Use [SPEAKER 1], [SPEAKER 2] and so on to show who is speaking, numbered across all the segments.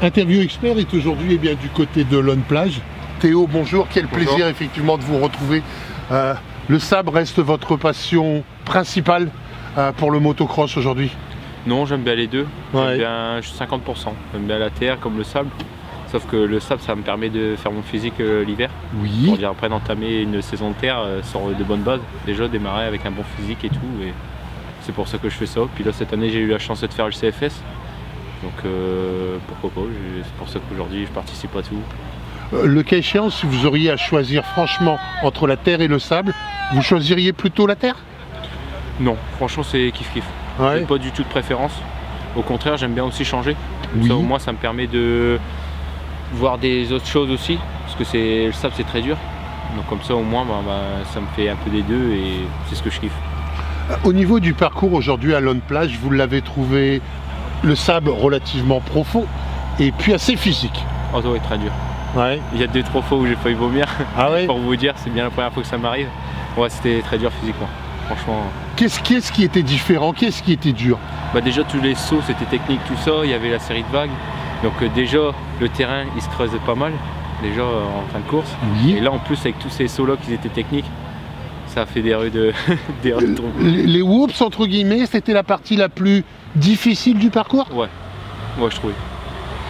[SPEAKER 1] Interview Expert est aujourd'hui du côté de Lone Plage. Théo, bonjour, quel plaisir effectivement de vous retrouver. Le sable reste votre passion principale pour le motocross aujourd'hui?
[SPEAKER 2] Non, j'aime bien les deux. J'aime bien 50%. J'aime bien la terre comme le sable. Sauf que le sable, ça me permet de faire mon physique l'hiver.
[SPEAKER 1] Oui.
[SPEAKER 2] Pour dire après d'entamer une saison de terre sur de bonnes bases. Déjà démarrer avec un bon physique et tout. Et c'est pour ça que je fais ça. Puis là, cette année, j'ai eu la chance de faire le CFS. Donc pourquoi pas, c'est pour ça qu'aujourd'hui je participe à tout.
[SPEAKER 1] Le cas échéant, si vous auriez à choisir franchement entre la terre et le sable, vous choisiriez plutôt la terre?
[SPEAKER 2] Non, franchement c'est kiff-kiff. J'ai pas du tout de préférence. Au contraire, j'aime bien aussi changer. Comme ça, au moins ça me permet de voir des autres choses aussi. Parce que le sable c'est très dur. Donc comme ça au moins ça me fait un peu des deux et c'est ce que je kiffe.
[SPEAKER 1] Au niveau du parcours aujourd'hui à Lone Plage, vous l'avez trouvé le sable relativement profond et puis assez physique?
[SPEAKER 2] Oh, oui, très dur.
[SPEAKER 1] Ouais.
[SPEAKER 2] Il y a 2-3 fois où j'ai failli vomir.
[SPEAKER 1] Ah ouais.
[SPEAKER 2] Pour vous dire, c'est bien la première fois que ça m'arrive. Ouais, c'était très dur physiquement, franchement.
[SPEAKER 1] Qu'est-ce qui était différent? Qu'est-ce qui était dur?
[SPEAKER 2] Déjà tous les sauts c'était technique, tout ça, il y avait la série de vagues. Donc déjà le terrain il se creusait pas mal, déjà en fin de course.
[SPEAKER 1] Oui.
[SPEAKER 2] Et là en plus avec tous ces sauts là qui étaient techniques, ça a fait des rues de trompe.
[SPEAKER 1] Les whoops entre guillemets, c'était la partie la plus difficile du parcours?
[SPEAKER 2] Ouais, je trouvais.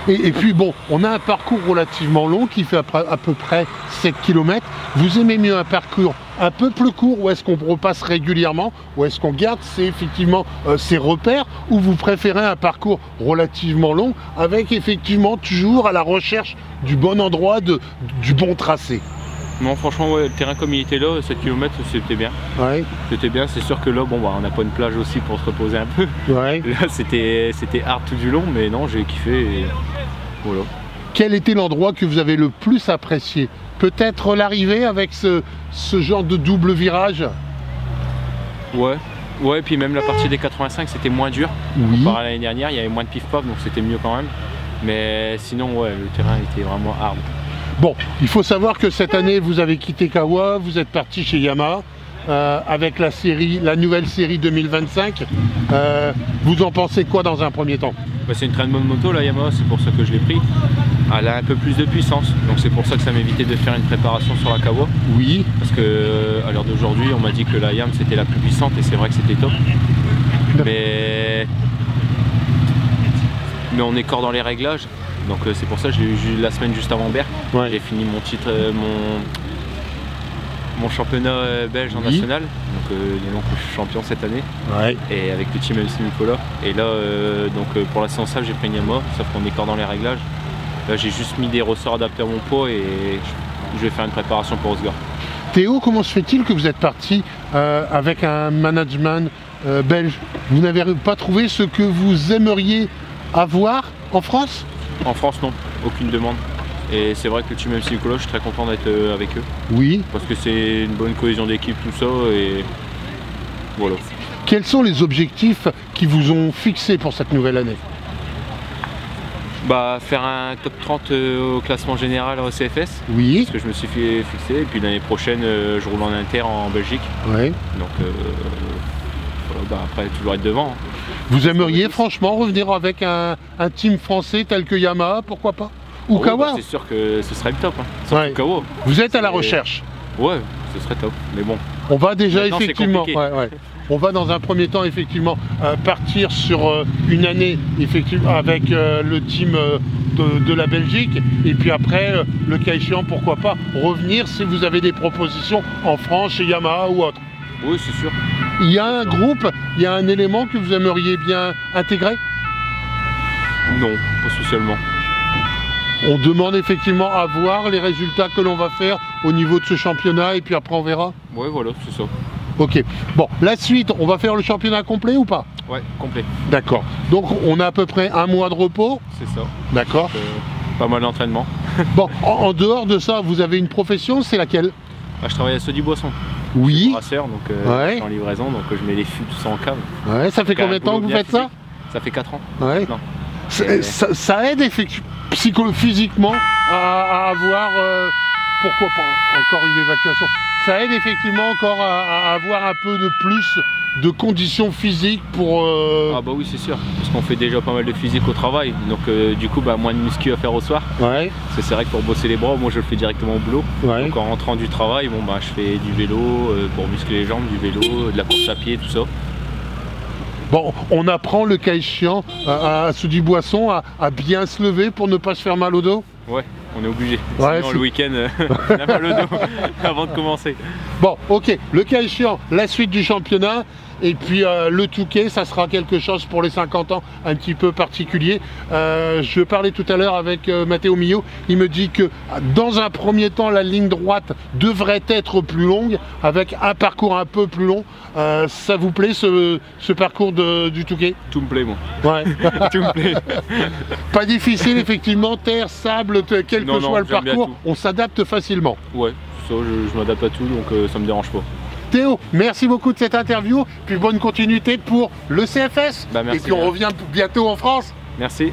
[SPEAKER 1] Et puis bon, on a un parcours relativement long qui fait à peu près 7 km. Vous aimez mieux un parcours un peu plus court où est-ce qu'on repasse régulièrement, ou est-ce qu'on garde effectivement ses repères, ou vous préférez un parcours relativement long avec effectivement toujours à la recherche du bon endroit, du bon tracé?
[SPEAKER 2] Non, franchement, le terrain comme il était là, 7 km, c'était bien.
[SPEAKER 1] Ouais.
[SPEAKER 2] C'était bien, c'est sûr que là, on n'a pas une plage aussi pour se reposer un peu.
[SPEAKER 1] Ouais.
[SPEAKER 2] Là, c'était hard tout du long, mais non, j'ai kiffé et voilà.
[SPEAKER 1] Quel était l'endroit que vous avez le plus apprécié? Peut-être l'arrivée avec ce genre de double virage?
[SPEAKER 2] Ouais, puis même la partie des 85, c'était moins dur. Comparé à l'année dernière, il y avait moins de pif-paf, donc c'était mieux quand même. Mais sinon, ouais, le terrain était vraiment hard.
[SPEAKER 1] Bon, il faut savoir que cette année, vous avez quitté Kawa, vous êtes parti chez Yamaha avec la nouvelle série 2025. Vous en pensez quoi dans un premier temps?
[SPEAKER 2] C'est une très bonne moto, la Yamaha, c'est pour ça que je l'ai pris. Elle a un peu plus de puissance, donc c'est pour ça que ça m'évitait de faire une préparation sur la Kawa.
[SPEAKER 1] Oui.
[SPEAKER 2] Parce qu'à l'heure d'aujourd'hui, on m'a dit que la Yam c'était la plus puissante et c'est vrai que c'était top. Mais on est corps dans les réglages. Donc c'est pour ça que j'ai eu la semaine juste avant Berck. Ouais. J'ai fini mon titre, mon championnat belge en national. Donc je suis champion cette année. Ouais. Et avec le team MC Nicolas. Et là, pour la séance j'ai pris une Yamaha, sauf qu'on est corps dans les réglages. Là j'ai juste mis des ressorts adaptés à mon poids et je vais faire une préparation pour Osgore.
[SPEAKER 1] Théo, comment se fait-il que vous êtes parti avec un management belge? Vous n'avez pas trouvé ce que vous aimeriez avoir en France?
[SPEAKER 2] En France, non, aucune demande. Et c'est vrai que le team MC Nicolas, je suis très content d'être avec eux.
[SPEAKER 1] Oui.
[SPEAKER 2] Parce que c'est une bonne cohésion d'équipe, tout ça, et voilà.
[SPEAKER 1] Quels sont les objectifs qui vous ont fixés pour cette nouvelle année?
[SPEAKER 2] Faire un top 30 au classement général au CFS.
[SPEAKER 1] Oui.
[SPEAKER 2] Parce que je me suis fait fixer. Et puis l'année prochaine, je roule en inter en Belgique.
[SPEAKER 1] Oui.
[SPEAKER 2] Donc après, toujours être devant.
[SPEAKER 1] Vous aimeriez franchement revenir avec un team français tel que Yamaha, pourquoi pas? Ou Kawa?
[SPEAKER 2] C'est sûr que ce serait le top. Hein. Kawa.
[SPEAKER 1] Vous êtes à la recherche?
[SPEAKER 2] Ouais, ce serait top. Mais bon.
[SPEAKER 1] On va déjà effectivement. On va dans un premier temps effectivement partir sur une année effectivement avec le team de la Belgique, et puis après le cas échéant pourquoi pas revenir si vous avez des propositions en France chez Yamaha ou autre.
[SPEAKER 2] Oui, c'est sûr.
[SPEAKER 1] Il y a un groupe, il y a un élément que vous aimeriez bien intégrer?
[SPEAKER 2] Non, pas spécialement.
[SPEAKER 1] On demande effectivement à voir les résultats que l'on va faire au niveau de ce championnat et puis après on verra?
[SPEAKER 2] Oui, voilà, c'est ça.
[SPEAKER 1] Ok, bon, la suite, on va faire le championnat complet ou pas?
[SPEAKER 2] Ouais, complet.
[SPEAKER 1] D'accord, donc on a à peu près un mois de repos?
[SPEAKER 2] C'est ça.
[SPEAKER 1] D'accord.
[SPEAKER 2] Pas mal d'entraînement.
[SPEAKER 1] Bon, en dehors de ça, vous avez une profession, c'est laquelle?
[SPEAKER 2] Je travaille à Sodi Boisson.
[SPEAKER 1] Oui.
[SPEAKER 2] Je suis brasseur, donc je suis en livraison, donc je mets les fûts, tout ça en cave.
[SPEAKER 1] Ouais, ça fait combien de temps que vous faites ça?
[SPEAKER 2] Ça fait 4 ans.
[SPEAKER 1] Ouais. Ça aide physiquement à avoir, pourquoi pas, encore une évacuation. Ça aide effectivement encore à avoir un peu de plus de conditions physiques pour...
[SPEAKER 2] Ah bah oui, c'est sûr, parce qu'on fait déjà pas mal de physique au travail, donc du coup moins de muscu à faire au soir.
[SPEAKER 1] Ouais.
[SPEAKER 2] Parce que c'est vrai que pour bosser les bras, moi je le fais directement au boulot. Ouais. Donc en rentrant du travail, je fais du vélo pour muscler les jambes, du vélo, de la course à pied, tout ça.
[SPEAKER 1] Bon, on apprend le cas échéant à ceux du Boisson à bien se lever pour ne pas se faire mal au dos.
[SPEAKER 2] Ouais, on est obligé. Sinon le week-end, on a mal au dos avant de commencer.
[SPEAKER 1] Bon, ok, le cas échéant, la suite du championnat. Et puis le Touquet, ça sera quelque chose pour les 50 ans un petit peu particulier. Je parlais tout à l'heure avec Matteo Mio, il me dit que dans un premier temps, la ligne droite devrait être plus longue, avec un parcours un peu plus long. Ça vous plaît ce parcours du Touquet?
[SPEAKER 2] Tout me plaît, moi.
[SPEAKER 1] Ouais.
[SPEAKER 2] Tout me plaît.
[SPEAKER 1] Pas difficile, effectivement, terre, sable, quel que soit le parcours, on s'adapte facilement.
[SPEAKER 2] Ouais, ça, je m'adapte à tout, donc ça me dérange pas.
[SPEAKER 1] Théo, merci beaucoup de cette interview, puis bonne continuité pour le CFS.
[SPEAKER 2] Merci,
[SPEAKER 1] et puis on revient bientôt en France.
[SPEAKER 2] Merci.